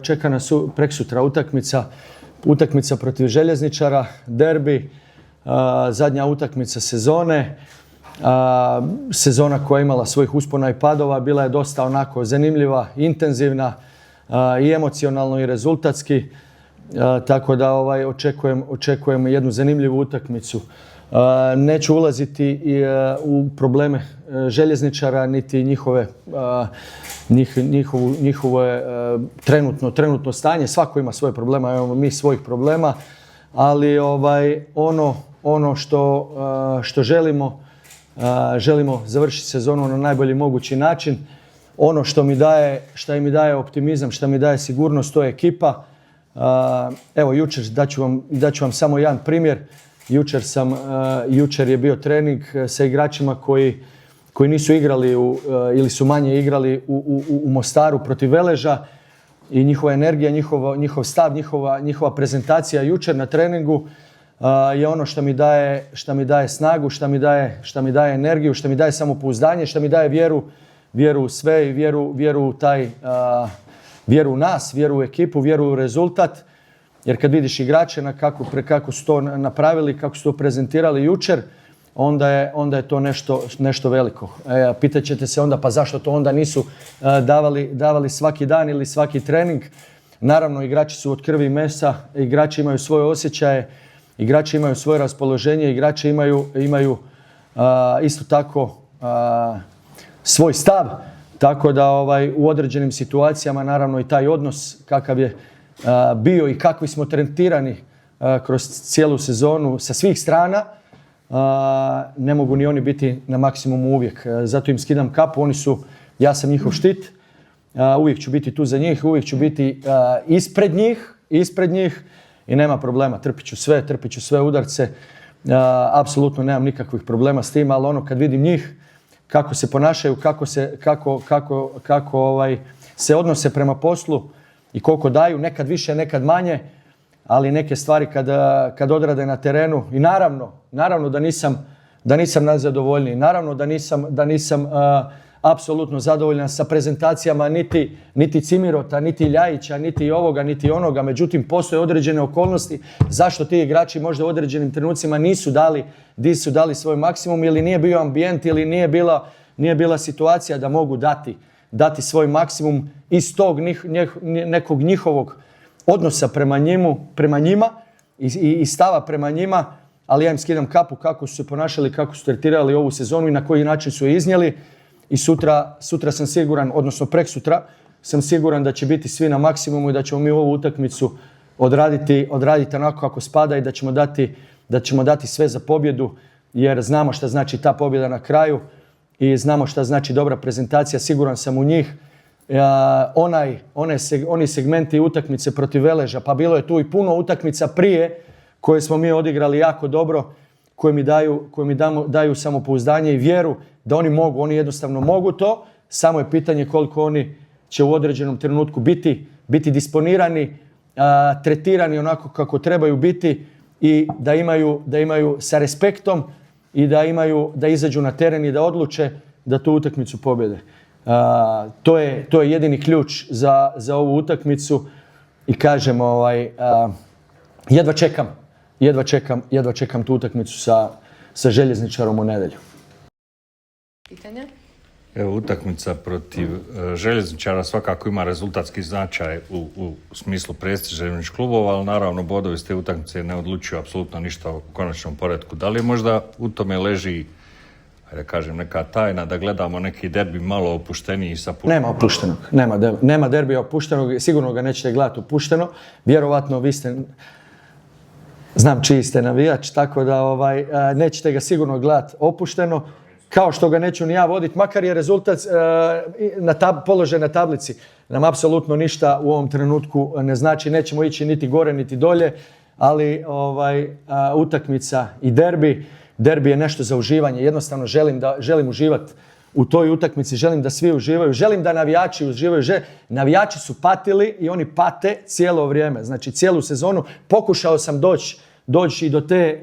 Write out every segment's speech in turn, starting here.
Čeka nas preksutra utakmica protiv Željezničara, derbi, zadnja utakmica sezone. Sezona koja je imala svojih uspona i padova, bila je dosta onako zanimljiva, intenzivna i emocionalno i rezultatski. Tako da očekujem jednu zanimljivu utakmicu. Neću ulaziti u probleme Željezničara niti njihovo trenutno stanje. Svako ima svoje problema, imamo mi svojih problema, ali ono što želimo završiti sezonu na najbolji mogući način. Ono što mi daje optimizam, što mi daje sigurnost, to je ekipa. Evo, jučer daću vam samo jedan primjer. Jučer je bio trening sa igračima koji nisu igrali ili su manje igrali u Mostaru protiv Veleža i njihova energija, njihov stav, njihova prezentacija jučer na treningu je ono što mi daje snagu, što mi daje energiju, što mi daje samopouzdanje, što mi daje vjeru u sve i vjeru u nas, vjeru u ekipu, vjeru u rezultat. Jer kad vidiš igrače kako su to napravili, kako su to prezentirali jučer, onda je to nešto veliko. Pitat ćete se onda pa zašto to onda nisu davali svaki dan ili svaki trening. Naravno, igrači su od krvi i mesa, igrači imaju svoje osjećaje, igrači imaju svoje raspoloženje, igrači imaju isto tako svoj stav. Tako da u određenim situacijama naravno i taj odnos kakav je bio i kakvi smo tretirani kroz cijelu sezonu sa svih strana, ne mogu ni oni biti na maksimumu uvijek. Zato im skidam kapu, ja sam njihov štit, uvijek ću biti tu za njih, uvijek ću biti ispred njih i nema problema, trpit ću sve udarce, apsolutno nemam nikakvih problema s tim, ali kad vidim njih, kako se ponašaju, kako se odnose prema poslu i koliko daju, nekad više, nekad manje, ali neke stvari kad odrade na terenu i naravno da nisam najzadovoljniji, naravno da nisam apsolutno zadovoljan sa prezentacijama niti Cimirota, niti Ljajića, niti ovoga, niti onoga, međutim postoje određene okolnosti zašto ti igrači možda u određenim trenucima nisu dali svoj maksimum ili nije bio ambijent ili nije bila situacija da mogu dati svoj maksimum iz tog nekog njihovog odnosa prema njima i stava prema njima, ali ja im skidam kapu kako su se ponašali, kako su tretirali ovu sezonu i na koji način su je iznijeli. I sutra sam siguran, odnosno preksutra sam siguran da će biti svi na maksimumu i da ćemo mi ovu utakmicu odraditi onako kako spada i da ćemo dati sve za pobjedu, jer znamo šta znači ta pobjeda na kraju i znamo šta znači dobra prezentacija, siguran sam u njih. Oni segmenti utakmice protiv Veleža, pa bilo je tu i puno utakmica prije koje smo mi odigrali jako dobro, koje mi daju samopouzdanje i vjeru da oni mogu, oni jednostavno mogu to, samo je pitanje koliko oni će u određenom trenutku biti disponirani, tretirani onako kako trebaju biti i da imaju sa respektom i da izađu na teren i da odluče da tu utakmicu pobjede. To je jedini ključ za ovu utakmicu i kažem, jedva čekam tu utakmicu sa Željezničarom u nedjelju. Pitanje? Evo, utakmica protiv Željezničara svakako ima rezultatski značaj u smislu prestiža željezničkih klubova, ali naravno bodovi s te utakmice ne odlučuju apsolutno ništa u konačnom poretku. Da li možda u tome leži, da kažem, neka tajna da gledamo neki derbi malo opušteniji sa puno? Nema opuštenog, nema derbija opuštenog, sigurno ga nećete gledati opušteno. Vjerovatno vi ste, znam čiji ste navijač, tako da nećete ga sigurno gledati opušteno. Kao što ga neću ni ja voditi, makar je rezultat položaj na tablici nam apsolutno ništa u ovom trenutku ne znači, nećemo ići niti gore niti dolje, ali utakmica i derbi je nešto za uživanje. Jednostavno želim uživati u toj utakmici, želim da svi uživaju, želim da navijači uživaju. Navijači su patili i oni pate cijelo vrijeme, znači cijelu sezonu. Pokušao sam doći i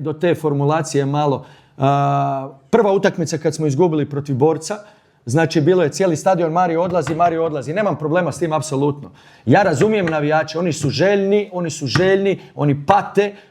do te formulacije malo. Prva utakmica kad smo izgubili protiv Borca, znači bilo je cijeli stadion Mario odlazi. Nemam problema s tim apsolutno. Ja razumijem navijače, oni su željni,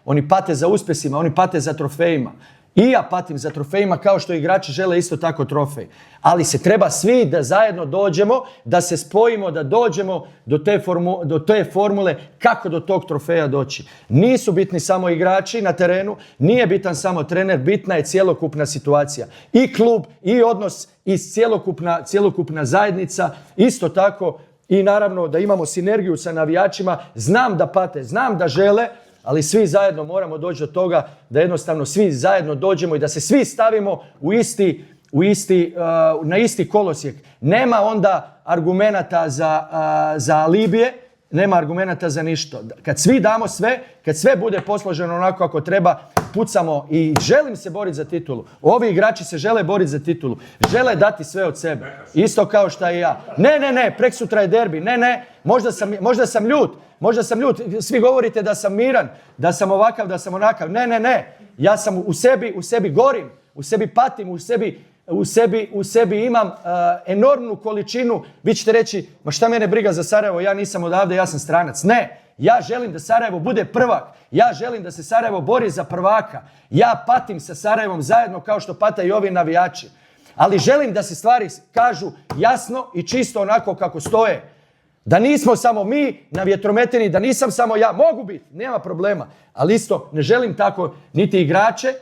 oni pate za uspjesima, oni pate za trofejima. I ja patim za trofejima kao što igrači žele isto tako trofej. Ali se treba svi da zajedno dođemo, da se spojimo, da dođemo do te formule kako do tog trofeja doći. Nisu bitni samo igrači na terenu, nije bitan samo trener, bitna je cjelokupna situacija. I klub, i odnos, i cjelokupna zajednica, isto tako i naravno da imamo sinergiju sa navijačima. Znam da pate, znam da žele, ali svi zajedno moramo doći do toga da jednostavno svi zajedno dođemo i da se svi stavimo na isti kolosijek. Nema onda argumenata za alibije, nema argumenata za ništa. Kad svi damo sve, kad sve bude posloženo onako kako treba, pucamo i želim se boriti za titulu. Ovi igrači se žele boriti za titulu. Žele dati sve od sebe. Isto kao što i ja. Ne, preksutra je derbi. Ne, možda sam ljut. Svi govorite da sam miran, da sam ovakav, da sam onakav. Ne. Ja sam u sebi gorim, u sebi patim, u sebi imam enormnu količinu. Vi ćete reći, ma šta mene briga za Sarajevo, ja nisam odavde, ja sam stranac. Ne, ja želim da Sarajevo bude prvak. Ja želim da se Sarajevo bori za prvaka. Ja patim sa Sarajevom zajedno kao što pate i ovi navijači. Ali želim da se stvari kažu jasno i čisto onako kako stoje. Da nismo samo mi na vjetrometini, da nisam samo ja. Mogu biti, nema problema. Ali isto ne želim tako niti igrače.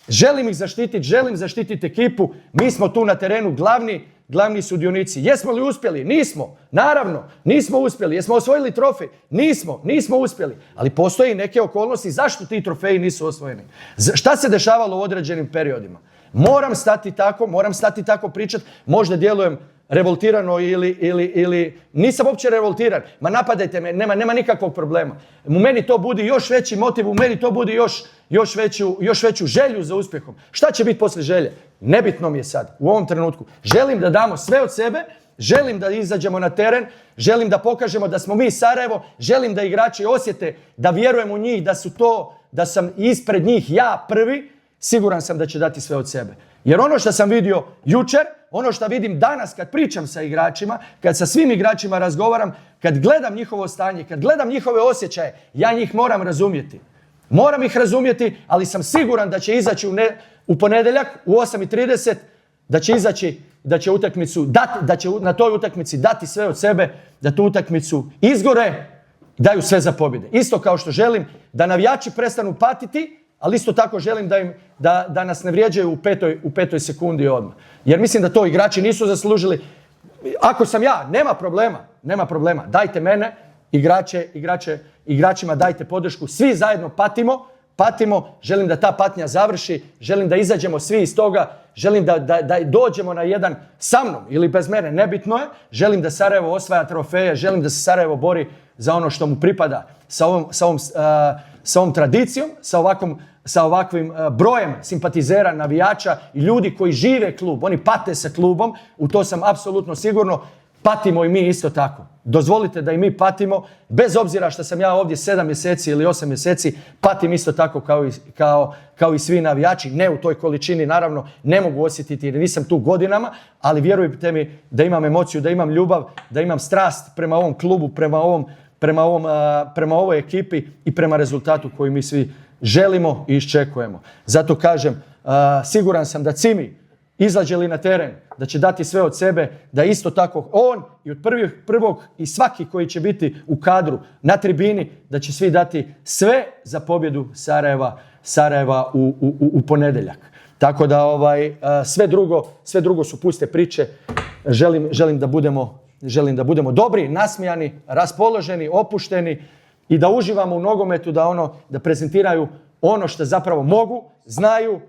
Želim ih zaštititi, želim zaštititi ekipu. Mi smo tu na terenu glavni sudionici. Jesmo li uspjeli? Nismo. Naravno, nismo uspjeli. Jesmo osvojili trofej? Nismo uspjeli. Ali postoji neke okolnosti zašto ti trofeji nisu osvojeni. Šta se dešavalo u određenim periodima? Moram stati tako pričati. Možda djelujem revoltirano ili nisam uopće revoltiran. Ma napadajte me, nema nikakvog problema. U meni to budi još veći motiv, u meni to budi još veću želju za uspjehom. Šta će biti poslije želje? Nebitno mi je sad, u ovom trenutku. Želim da damo sve od sebe, želim da izađemo na teren, želim da pokažemo da smo mi Sarajevo, želim da igrači osjete, da vjerujem u njih, da sam ispred njih ja prvi, siguran sam da će dati sve od sebe. Jer ono što sam vidio jučer, ono što vidim danas kad pričam sa igračima, kad sa svim igračima razgovaram, kad gledam njihovo stanje, kad gledam njihove osjećaje, ja njih moram razumjeti. Moram ih razumjeti, ali sam siguran da će izaći u ponedjeljak u 8:30, da će na toj utakmici dati sve od sebe, da tu utakmicu izgore, daju sve za pobjede. Isto kao što želim da navijači prestanu patiti, ali isto tako želim da nas ne vrijeđaju u petoj sekundi odmah. Jer mislim da to igrači nisu zaslužili. Ako sam ja, nema problema. Dajte mene, igračima dajte podršku. Svi zajedno patimo. Želim da ta patnja završi. Želim da izađemo svi iz toga. Želim da dođemo na jedan sa mnom ili bez mene, nebitno je. Želim da Sarajevo osvaja trofeje. Želim da se Sarajevo bori za ono što mu pripada. Sa ovom tradicijom, sa ovakvim brojem simpatizera, navijača i ljudi koji žive klub. Oni pate sa klubom, u to sam apsolutno sigurno. Patimo i mi isto tako. Dozvolite da i mi patimo, bez obzira što sam ja ovdje 7 mjeseci ili 8 mjeseci, patim isto tako kao i svi navijači. Ne u toj količini, naravno, ne mogu osjetiti jer nisam tu godinama, ali vjerujte mi da imam emociju, da imam ljubav, da imam strast prema ovom klubu, prema ovoj ekipi i prema rezultatu koji mi svi želimo i iščekujemo. Zato kažem, siguran sam da Cimi izađe li na teren, da će dati sve od sebe, da isto tako on i od prvog i svaki koji će biti u kadru na tribini, da će svi dati sve za pobjedu Sarajeva u ponedjeljak. Tako da sve drugo su puste priče. Želim da budemo dobri, nasmijani, raspoloženi, opušteni i da uživamo u nogometu, da prezentiraju ono što zapravo mogu, znaju.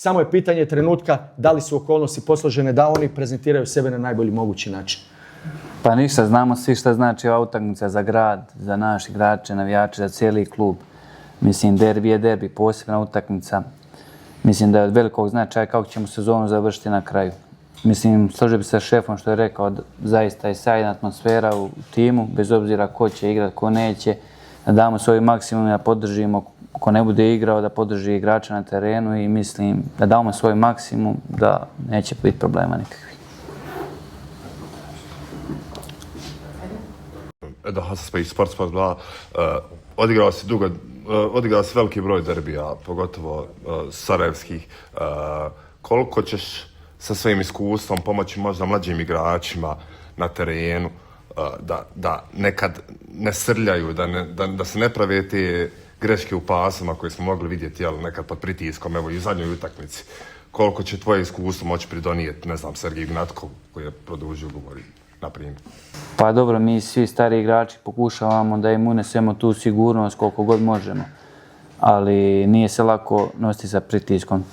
Samo je pitanje trenutka da li su okolnosti posložene da oni prezentiraju sebe na najbolji mogući način. Pa ništa, znamo svi šta znači ova utakmica za grad, za naše igrače, navijače, za cijeli klub. Mislim, derbi je derbi, posebna utakmica. Mislim da je od velikog značaja kako ćemo sezonu završiti na kraju. Mislim, složio bi se sa šefom što je rekao, zaista je sjajna atmosfera u timu, bez obzira ko će igrati, ko neće. Da damo svoj maksimum i da podržimo, ko ne bude igrao, da podrži igrača na terenu i mislim da damo svoj maksimum da neće biti problema nikakvih. Edo Hasaspejć, Sport 2, odigrao si veliki broj derbija, pogotovo sarajevskih. Koliko ćeš sa svojim iskustvom pomoći možda mlađim igračima na terenu da nekad ne srljaju, da se ne prave te greške u pasama koje smo mogli vidjeti nekad pod pritiskom, evo i u zadnjoj utakmici. Koliko će tvoje iskustvo moći pridonijeti, ne znam, Sergij Gnatko koji je produžio ugovor, na primjer? Pa dobro, mi svi stari igrači pokušavamo da im unesemo tu sigurnost koliko god možemo, ali nije se lako nositi sa pritiskom.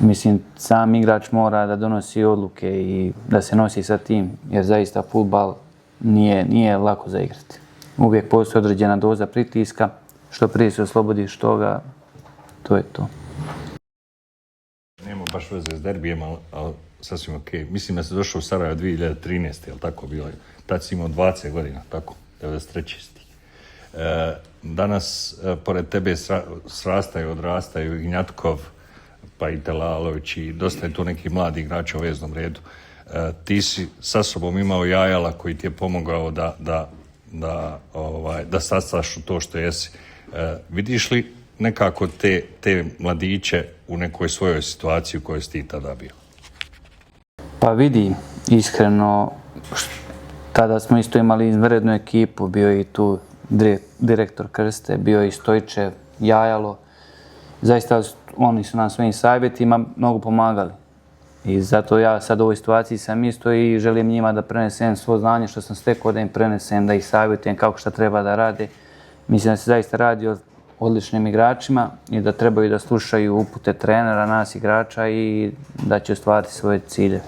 Mislim, sam igrač mora da donosi odluke i da se nosi sa tim, jer zaista fudbal nije lako za igrati. Uvijek postoji određena doza pritiska, što prije se oslobodiš toga, to je to. Nema baš veze s derbijem, ali sasvim ok. Mislim da se došao u Sarajevo 2013. Jel tako bilo? Tad si imao 20 godina, tako? 93. Danas, pored tebe srastaju, odrastaju i Gnjatkov, pa i Telalović i dosta je tu nekih mladih igrača u veznom redu. Ti si sa sobom imao Jajala koji ti je pomogao da sastaš u to što jesi. Vidiš li nekako te mladiće u nekoj svojoj situaciji u kojoj si ti tada bio? Pa vidim, iskreno, tada smo isto imali izvanrednu ekipu, bio je i tu direktor Krste, bio je i Stojčev, Jajalo. Zaista oni su nam svojim savjetima mnogo pomagali. I zato ja sad u ovoj situaciji sam isto i želim njima da prenesem svo znanje što sam stekao, da im prenesem, da ih savjetujem kako šta treba da rade. Mislim da se zaista radi o odličnim igračima i da trebaju da slušaju upute trenera, nas igrača i da će ostvariti svoje ciljeve.